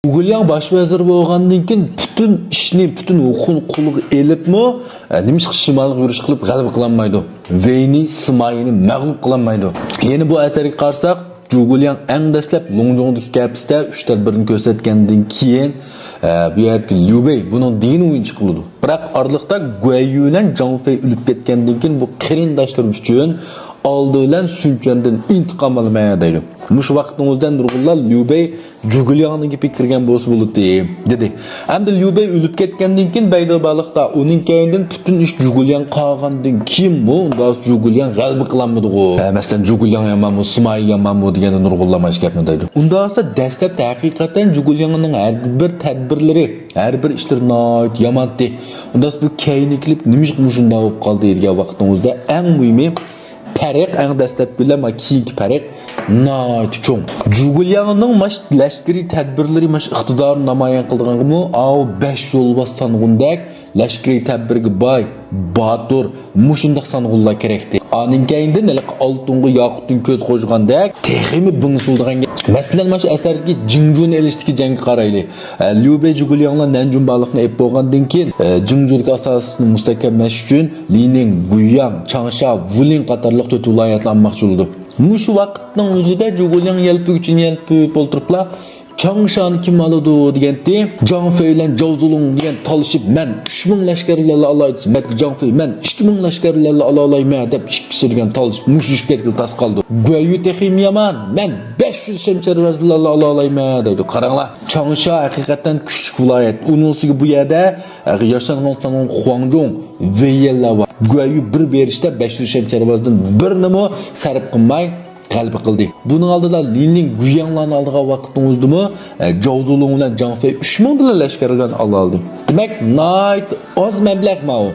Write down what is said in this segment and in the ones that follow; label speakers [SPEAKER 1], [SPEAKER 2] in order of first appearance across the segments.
[SPEAKER 1] Zhuge baş vazir bo'lgandan keyin bütün ishni, bütün huquq elibmi, nima shimalga yurish qilib g'alaba qilolmaydi. Veyni, Simayni mag'lub qilolmaydi. Yeni bu asarga qarsak, Zhuge eng dastlab Longzhongdagi kapsida 3 tadbirni ko'rsatgandan keyin bu yerga Liu Bei buning dini o'yinchi qildi. Biroq oraliqda Guoyu bilan Zhang Fei o'lib ketgandan keyin bu qarindoshlarimiz uchun oldi bilan Sunquandan intiqom olmaya deydi. Mush vaqtimizdan nurg'unlar Liu Bei Zhuge gapga kirgan bo'lsa bo'ladi dedi. Hamda Liu Bei o'lib ketgandan keyin Baydobalıqda uning keyindan butun ish Zhuge qolgandan keyin bu unda Zhuge g'alaba qilolmadi-ku. Masalan Zhuge yamanmi, Simay yamanmi deganda nurg'unlamash gapni deydi. Unda esa dastlabda haqiqatan Zhugening har bir tadbirlari, har bir ishlari noit yamanti. Unda bu keyinli klip nimish mushunda bo'lib qoldi degan vaqtimizda eng muhimi Parik eng dastlab bilan keyingi parik nayt cho'ng. Zhugening mash lashkariy tadbirlari mash iqtidorni namoyon qilganmi, 5 yo'l bosang'undak lashkariy tadbirga boy, botur, mushundaq sanğunlar kerakdi. Aning keyindan oltinga yoqutni ko'z qo'shgandek, texmi bingsuldigan. Masalan, mash asardagi Jingjuni elishdagi jangga qarayli. Liu Bei Zhugening Nanjun baliqni ep bo'lgandan keyin Jingjudagi asosini mustahkamlash uchun Lining, Guiyang, Changsha, Wulin qatorliq 4 viloyatni olmoqchi bo'ldi. Mushu vaqtning o'zida Zhugening yelpi uchun yelpib o'ltiriblar. Changshan kim oladi deganda Zhang Fei bilan Zhao Zulong degan talishib men 3000 lashkarlarni olaydi. Men Zhang Fei men 2000 lashkarlarni ola olayman deb ikkisi degan talish mushlish ketgil tas qoldi. Guoyu texim yaman men 500 shemcharlarni ola olayman dedi. Qaranglar, Changsha haqiqatan kuchli viloyat. Unisiga bu yerda yashangan sanon Huangzhong Weiyella var. Guoyu bir berishda 500 shemcharlardan birini sarf qilmay g'alaba qildi. Buning oldida Lining Guiyanglarni oldiga vaqtning o'zdimi Zhao Zulong bilan Zhang Fei 3000 dollar lashkar bilan oldi. Demak, night oz mablag' ma'u.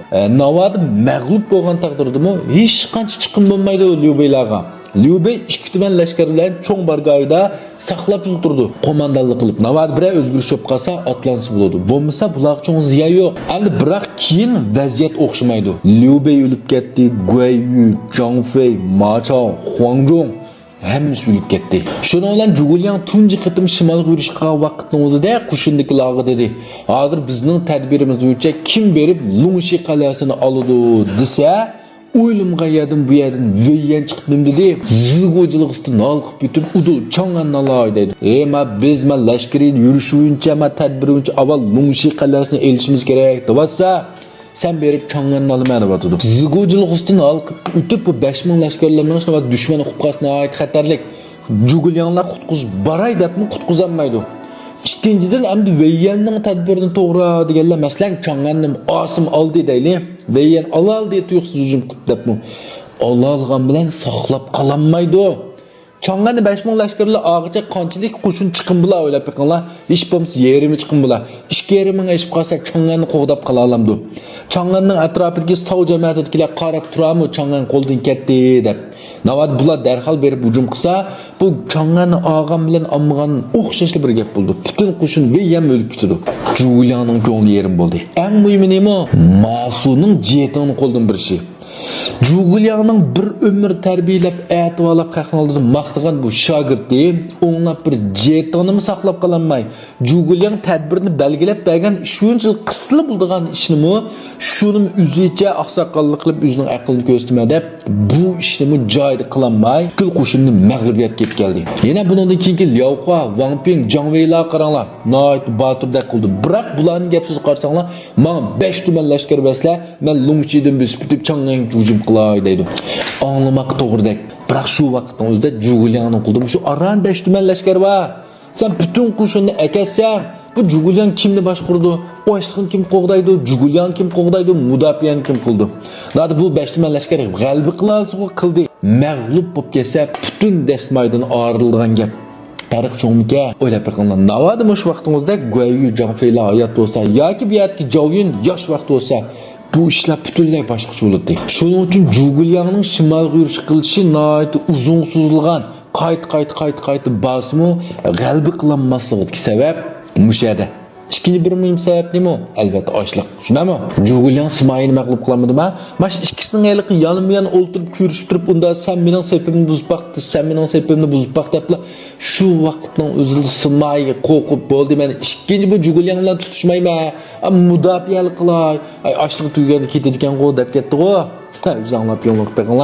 [SPEAKER 1] Navod mag'lub bo'lgan taqdirdami hech qancha chiqim bo'lmaydi Liu Beilarga. Liu Bei 2 tuman lashkar bilan cho'ng bargoyida saqlab turdi. Qo'mondonlik qilib, navod bir o'zgarish bo'lib qolsa atlansi bo'ladi. Bo'lmasa bular cho'ng ziya yo'q. Endi biroq keyin vaziyat o'xshamaydi. Liu Bei o'lib ketdi, Guoyu, Zhang Fei, Ma Chao, Huangzhong hammasi o'lib ketdi. Shuni bilan Zhuge tunji qitim shimolga yurishga vaqtning o'zida qo'shindikilarga dedi. Hozir bizning tadbirimiz bo'yicha kim berib Lungshi qal'asini oladi desa, o'ylimga yedim bu yerdan Veyyan chiqdim dedi. Zhuge'chilik ustidan olqib bitib udul chonganni olay dedi. Ma biz lashkariy yurish bo'yicha tadbir bo'yicha avval Lungshi qal'asini elishimiz kerak debasa sen berib chonganni olmaydi deb atadi. Zhuge'chilik ustidan olqib o'tib bu 5000 lashkarlarning va dushman huquqasini oid xatarlik Zhuge'lar qutqiz baray debmi qutqizolmaydi. Ikkinchidan hamda Veyyanning tadbirini to'g'ri deganlar masalan chonganni osim oldi deyli. Veyyan oldi tuyuqsiz hujum qilib debmi. Olgan bilan saqlab qololmaydi. Chonganni 5000 lashkarlar og'icha qanchalik qo'shin chiqim bilan o'ylab yiqinglar. Hech bo'lmasa yerimi chiqim bilan. 2 ming eshib qolsa chonganni qo'g'dab qola olamdi. Chonganning atrofidagi sav jamoatidagilar qarab turami chongan qo'ldan ketdi deb. Navod bular darhol berib hujum qilsa, bu chonganni og'am bilan olmagan o'xshashli bir gap bo'ldi. Butun qo'shin Veyyan o'lib ketdi. Zhugening ko'ngli yerim bo'ldi. Eng muhimi nima? Masuning jetini qo'ldan bir ishi. Zhugening bir ömür tarbiyalab, e'tiborlab qaqnoldi maqtagan bu shogirdi o'nlab bir jetonini saqlab qolamay. Zhugening tadbirni belgilab bergan shunchalik qisli bo'ldigan ishni shuni o'zicha oqsoqollik qilib o'zining aqlini ko'rsatma deb bu ishni joyida qilolmay, kul qo'shinni mag'lubiyatga yetkazdi. Yana bundan keyingi Liao Hua, Wang Ping, Zhang Weilar qaranglar, noit botirdek qildi. Biroq bularning gapsiz qarsanglar, men 5 tuman lashkar baslar, men Lungchidan bisbitib Chang'ang hujum qilay deydi. Anglamoq to'g'ridek. Biroq shu vaqtning o'zida Zhugening qildi. Shu aran 5 tuman lashkar bor. Sen butun qo'shinni akassan, bu Zhuge kimni boshqurdi? O'shliqni kim qo'g'daydi? Zhuge kim qo'g'daydi? Mudafiyan kim qildi? Nadi bu 5 tuman lashkar g'alaba qilsa qildi. Mag'lub bo'lib kelsa, butun dastmaydan ayrilgan gap. Tarix cho'mika o'ylab yiqinglar. Navodi mush vaqtimizda Guoyu, Zhang Fei hayot bo'lsa yoki bu yerga Zhaoyun yosh vaqt bo'lsa bu ishlar butunlay boshqacha bo'ladi. Shuning uchun Zhugening shimolga yurish qilishi nihoyat uzun suzilgan, qayt bosimi g'alaba qilinmasligiga sabab mush edi. ikkinchi bir mühim sebep nima? Albatta ochliq. Shunami? Jugulian Smayni mag'lub qilmadimi? Mana ikkisining ayliqi yonma-yon o'ltirib ko'rishib turib, unda sen mening sepimni buzib baqdi, sen mening sepimni buzib baq deblar. Shu vaqtning o'zida Smayga qo'rqib bo'ldi. Men ikkinchi bu Jugulian bilan tutishmayman. Mudofiyalik qilay. Ay ochliq tugaganda ketadigan-ku deb ketdi-ku. Ha, o'zinglar yo'lib beringlar.